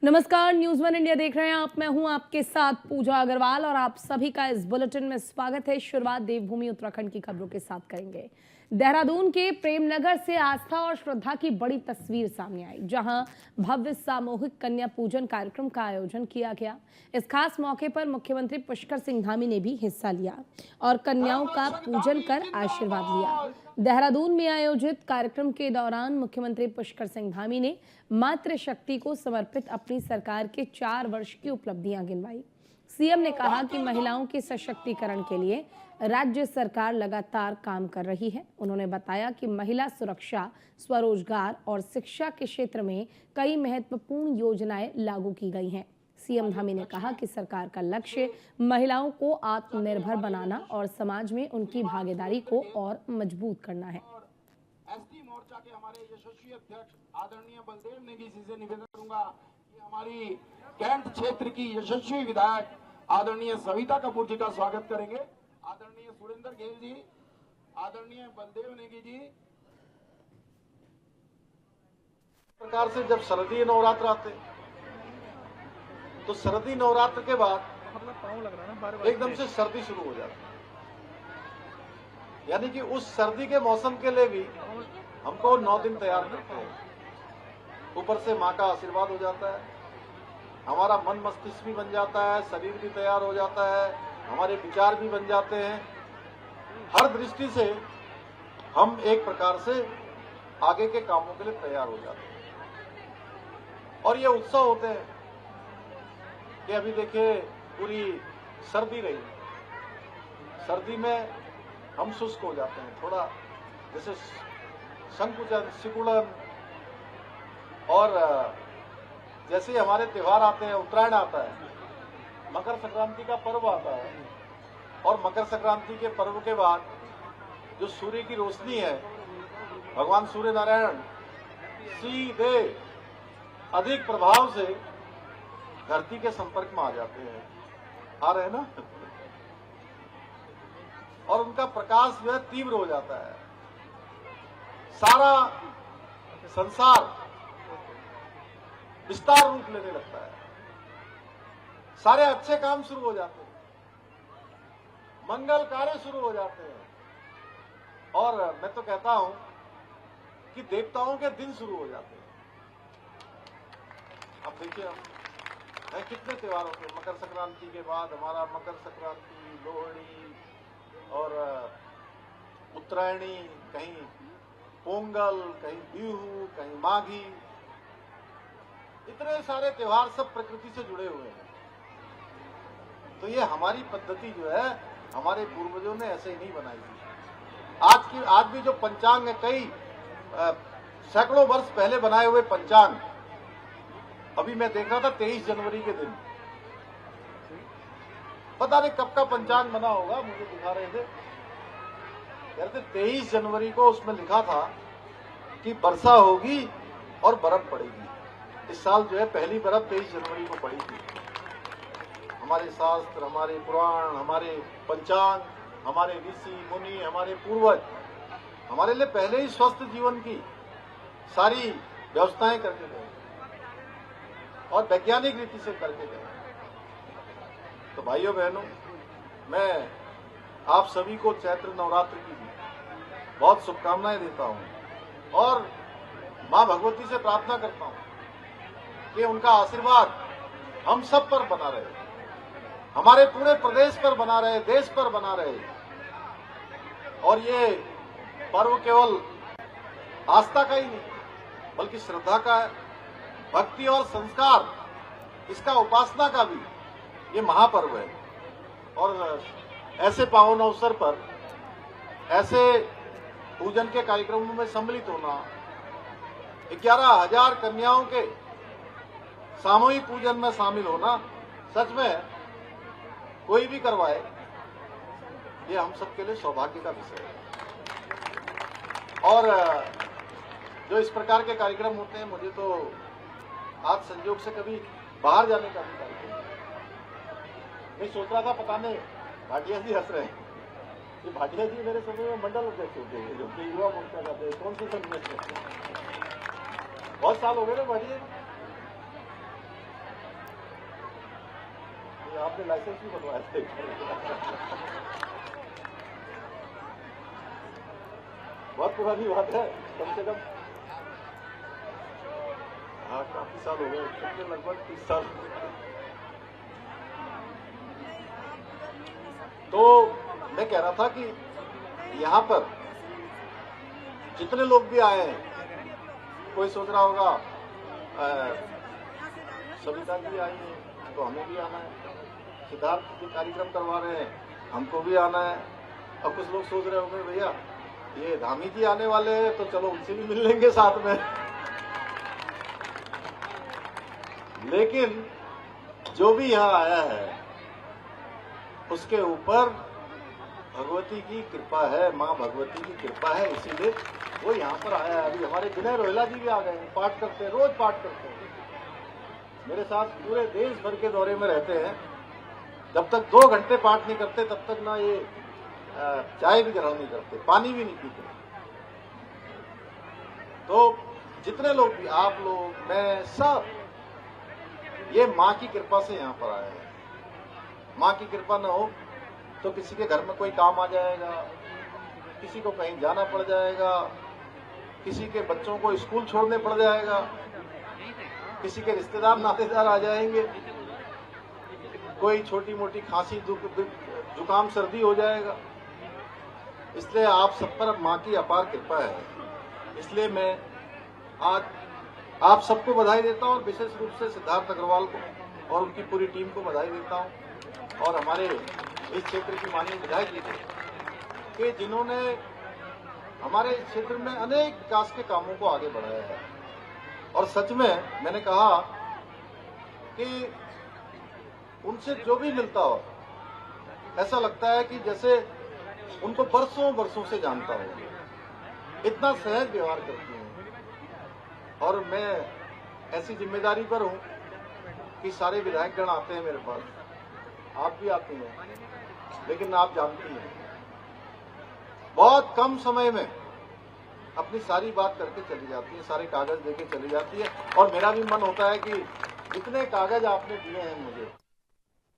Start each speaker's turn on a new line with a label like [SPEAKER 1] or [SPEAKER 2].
[SPEAKER 1] नमस्कार, news one India देख रहे हैं आप। मैं हूं आपके साथ पूजा अग्रवाल और आप सभी का इस बुलेटिन में स्वागत है। शुरुआत देवभूमि उत्तराखंड की खबरों के साथ करेंगे। देहरादून के प्रेमनगर से आस्था और श्रद्धा की बड़ी तस्वीर सामने आई, जहां भव्य सामूहिक कन्या पूजन कार्यक्रम का आयोजन किया गया। इस खास मौके पर मुख्यमंत्री पुष्कर सिंह धामी ने भी हिस्सा लिया और कन्याओं का पूजन कर आशीर्वाद लिया। देहरादून में आयोजित कार्यक्रम के दौरान मुख्यमंत्री पुष्कर सिंह धामी ने मातृशक्ति को समर्पित अपनी सरकार के 4 वर्ष की उपलब्धियां गिनवाई। सीएम ने कहा कि महिलाओं के सशक्तिकरण के लिए राज्य सरकार लगातार काम कर रही है। उन्होंने बताया कि महिला सुरक्षा, स्वरोजगार और शिक्षा के क्षेत्र में कई महत्वपूर्ण योजनाएं लागू की गई हैं। सीएम धामी ने कहा कि सरकार का लक्ष्य महिलाओं को आत्मनिर्भर बनाना और समाज में उनकी भागीदारी को और मजबूत करना है।
[SPEAKER 2] एसटी मोर्चा के हमारे यशस्वी अध्यक्ष आदरणीय बलदेव नेगी जी से निवेदन करूंगा कि हमारी कैंट क्षेत्र की यशस्वी विधायक आदरणीय सविता कपूर जी का स्वागत करेंगे। आदरणीय सुरेंद्र गेल जी, आदरणीय बलदेव नेगी जी।
[SPEAKER 3] प्रकार से जब शरदीय नवरात्र आते तो शरदी नवरात्र के बाद एकदम से सर्दी शुरू हो जाती, यानी कि उस सर्दी के मौसम के लिए भी हमको 9 दिन तैयार करते हैं। ऊपर से माँ का आशीर्वाद हो जाता है, हमारा मन मस्तिष्क भी बन जाता है, शरीर भी तैयार हो जाता है, हमारे विचार भी बन जाते हैं। हर दृष्टि से हम एक प्रकार से आगे के कामों के लिए तैयार हो जाते हैं। और ये उत्सव होते हैं कि अभी देखिए पूरी सर्दी रही, सर्दी में हम शुष्क हो जाते हैं, थोड़ा जैसे संकुचन, सिकुड़न। और जैसे हमारे त्योहार आते हैं, उत्तरायण आता है, मकर संक्रांति का पर्व आता है, और मकर संक्रांति के पर्व के बाद जो सूर्य की रोशनी है, भगवान सूर्य नारायण सीधे अधिक प्रभाव से धरती के संपर्क में आ जाते हैं, आ रहे हैं ना, और उनका प्रकाश जो है तीव्र हो जाता है। सारा संसार विस्तार रूप लेने लगता है, सारे अच्छे काम शुरू हो जाते हैं, मंगल कार्य शुरू हो जाते हैं, और मैं तो कहता हूं कि देवताओं के दिन शुरू हो जाते हैं। अब देखिए हम कितने त्योहार होते हैं। मकर संक्रांति के बाद हमारा मकर संक्रांति, लोहड़ी और उत्तरायणी, कहीं पोंगल, कहीं बिहू, कहीं माघी, इतने सारे त्योहार सब प्रकृति से जुड़े हुए हैं। तो ये हमारी पद्धति जो है, हमारे पूर्वजों ने ऐसे ही नहीं बनाई थी। आज भी जो पंचांग है, कई सैकड़ों वर्ष पहले बनाए हुए पंचांग, अभी मैं देख रहा था 23 जनवरी के दिन, पता नहीं कब का पंचांग बना होगा, मुझे दिखा रहे थे, कहते 23 जनवरी को उसमें लिखा था कि वर्षा होगी और बर्फ पड़ेगी। इस साल जो है पहली बर्फ 23 जनवरी को पड़ी थी। हमारे शास्त्र, हमारे पुराण, हमारे पंचांग, हमारे ऋषि मुनि, हमारे पूर्वज हमारे लिए पहले ही स्वस्थ जीवन की सारी व्यवस्थाएं करके गए और वैज्ञानिक रीति से करके गए। तो भाइयों बहनों, मैं आप सभी को चैत्र नवरात्र की बहुत शुभकामनाएं देता हूं और मां भगवती से प्रार्थना करता हूं कि उनका आशीर्वाद हम सब पर बना रहे, हमारे पूरे प्रदेश पर बना रहे, देश पर बना रहे। और ये पर्व केवल आस्था का ही नहीं बल्कि श्रद्धा का है, भक्ति और संस्कार, इसका उपासना का भी ये महापर्व है। और ऐसे पावन अवसर पर ऐसे पूजन के कार्यक्रमों में सम्मिलित होना, 11,000 कन्याओं के सामूहिक पूजन में शामिल होना, सच में कोई भी करवाए, ये हम सबके लिए सौभाग्य का विषय है। और जो इस प्रकार के कार्यक्रम होते हैं, मुझे तो आज संयोग से कभी बाहर जाने का भी कार्यक्रम, मैं सोच रहा था, पता नहीं, भाटिया जी हंस रहे हैं, ये भाटिया जी मेरे समय में मंडल अध्यक्ष होते हैं, जो कि युवा मोर्चा करते हैं। कौन से सन में? बहुत साल हो गए ना भाटिया। आपने लाइसेंस भी बनवाया था। बहुत पुरानी बात है, कम से कम हाँ काफी साल हो गए, कितने लगभग 30 साल। तो मैं कह रहा था कि यहाँ पर जितने लोग भी आए हैं, कोई सोच रहा होगा सविता जी आई है तो हमें भी आना है, सिद्धार्थ जी कार्यक्रम करवा रहे हैं हमको भी आना है। अब कुछ लोग सोच रहे होंगे भैया ये धामी जी आने वाले हैं तो चलो उनसे भी मिल लेंगे साथ में। लेकिन जो भी यहाँ आया है उसके ऊपर भगवती की कृपा है, माँ भगवती की कृपा है, इसीलिए वो यहाँ पर आया है। अभी हमारे विनय रोहिला जी भी आ गए हैं, पाठ करते हैं, रोज पाठ करते हैं, मेरे साथ पूरे देश भर के दौरे में रहते हैं। जब तक 2 घंटे पाठ नहीं करते तब तक ना ये चाय भी ग्रहण नहीं करते, पानी भी नहीं पीते। तो जितने लोग भी, आप लोग, मैं, सब ये माँ की कृपा से यहाँ पर आए हैं। माँ की कृपा न हो तो किसी के घर में कोई काम आ जाएगा, किसी को कहीं जाना पड़ जाएगा, किसी के बच्चों को स्कूल छोड़ने पड़ जाएगा, किसी के रिश्तेदार नातेदार आ जाएंगे, कोई छोटी मोटी खांसी जुकाम सर्दी हो जाएगा। इसलिए आप सब पर माँ की अपार कृपा है। इसलिए मैं आज आप सबको बधाई देता हूँ और विशेष रूप से सिद्धार्थ अग्रवाल को और उनकी पूरी टीम को बधाई देता हूँ और हमारे इस क्षेत्र की माननीय विधायक जी कि जिन्होंने हमारे इस क्षेत्र में अनेक विकास के कामों को आगे बढ़ाया है। और सच में मैंने कहा कि उनसे जो भी मिलता हो ऐसा लगता है कि जैसे उनको बरसों बरसों से जानता हो, इतना सहज व्यवहार करती हूँ। और मैं ऐसी जिम्मेदारी पर हूँ कि सारे विधायकगण आते हैं मेरे पास, आप भी आते हैं, लेकिन आप जानती हैं बहुत कम समय में अपनी सारी बात करके चली जाती है, सारे कागज देके चली जाती है। और मेरा भी मन होता है कि जितने कागज आपने दिए हैं मुझे